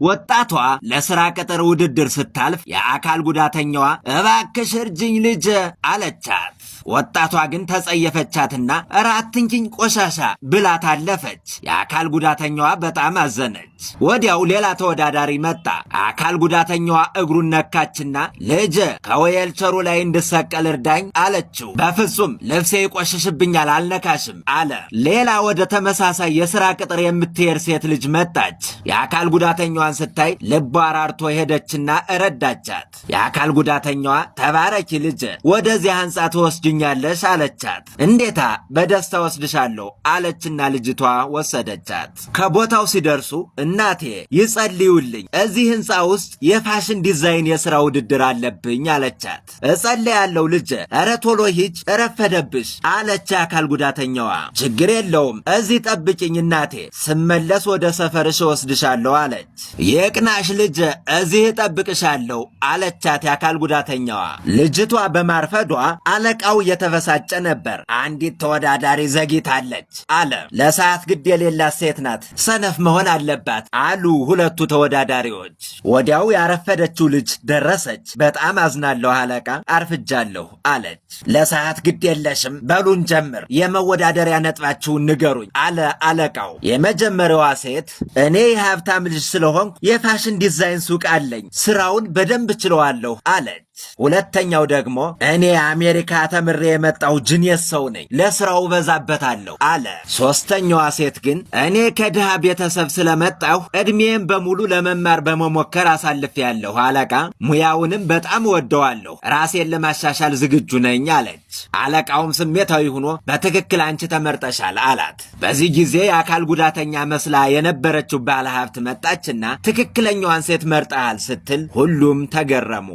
ወጣቷ ለስራ ቅጥር ውድድር ስታልፍ የአካል ጉዳተኛዋ እባክሽ እርጅኝ ልጅ አለቻት። ወጣቷ ግን ተጸየፈቻትና እረ አትንኪኝ ቆሻሻ ብላ ታለፈች። የአካል ጉዳተኛዋ በጣም አዘነች። ወዲያው ሌላ ተወዳዳሪ መጣ። አካል ጉዳተኛዋ እግሩን ነካችና ልጅ ከወየልቸሩ ላይ እንድሰቀል እርዳኝ አለችው። በፍጹም ልብሴ ይቆሽሽብኛል አልነካሽም አለ። ሌላ ወደ ተመሳሳይ የሥራ ቅጥር የምትሄድ ሴት ልጅ መጣች። የአካል ጉዳተኛዋን ስታይ ልቧ ራርቶ ሄደችና እረዳቻት። የአካል ጉዳተኛዋ ተባረኪ ልጅ ወደዚያ ሕንፃ ትወስጅኛለሽ አለቻት። እንዴታ በደስታ ወስድሻለሁ አለችና ልጅቷ ወሰደቻት። ከቦታው ሲደርሱ እናቴ ይጸልዩልኝ፣ እዚህ ሕንፃ ውስጥ የፋሽን ዲዛይን የሥራ ውድድር አለብኝ አለቻት። እጸልያለሁ ልጅ፣ ኧረ ቶሎ ሂጅ እረፈደብሽ አለች የአካል ጉዳተኛዋ። ችግር የለውም እዚህ ጠብቂኝ እናቴ፣ ስመለስ ወደ ሰፈርሽ ወስድሻለሁ አለች። የቅናሽ ልጅ እዚህ እጠብቅሻለሁ አለቻት የአካል ጉዳተኛዋ። ልጅቷ በማርፈዷ አለቃው እየተበሳጨ ነበር። አንዲት ተወዳዳሪ ዘግይታለች አለ። ለሰዓት ግድ የሌላት ሴት ናት፣ ሰነፍ መሆን አለባት አሉ ሁለቱ ተወዳዳሪዎች። ወዲያው ያረፈደችው ልጅ ደረሰች። በጣም አዝናለሁ አለቃ፣ አርፍጃለሁ አለች። ለሰዓት ግድ የለሽም፣ በሉን ጀምር፣ የመወዳደሪያ ነጥባችሁን ንገሩኝ አለ አለቃው። የመጀመሪያዋ ሴት እኔ የሀብታም ልጅ ስለሆንኩ የፋሽን ዲዛይን ሱቅ አለኝ፣ ስራውን በደንብ ችለዋለሁ አለች። ሁለተኛው ደግሞ እኔ አሜሪካ ተምሬ የመጣው ጅኔስ ሰው ነኝ፣ ለስራው በዛበታለሁ አለ። ሶስተኛዋ ሴት ግን እኔ ከድሃ ቤተሰብ ስለመጣሁ እድሜም በሙሉ ለመማር በመሞከር አሳልፌያለሁ አለቃ፣ ሙያውንም በጣም ወደዋለሁ፣ ራሴን ለማሻሻል ዝግጁ ነኝ አለች። አለቃውም ስሜታዊ ሆኖ በትክክል አንቺ ተመርጠሻል አላት። በዚህ ጊዜ የአካል ጉዳተኛ መስላ የነበረችው ባለሀብት መጣችና ትክክለኛዋን ሴት መርጠሃል ስትል ሁሉም ተገረሙ።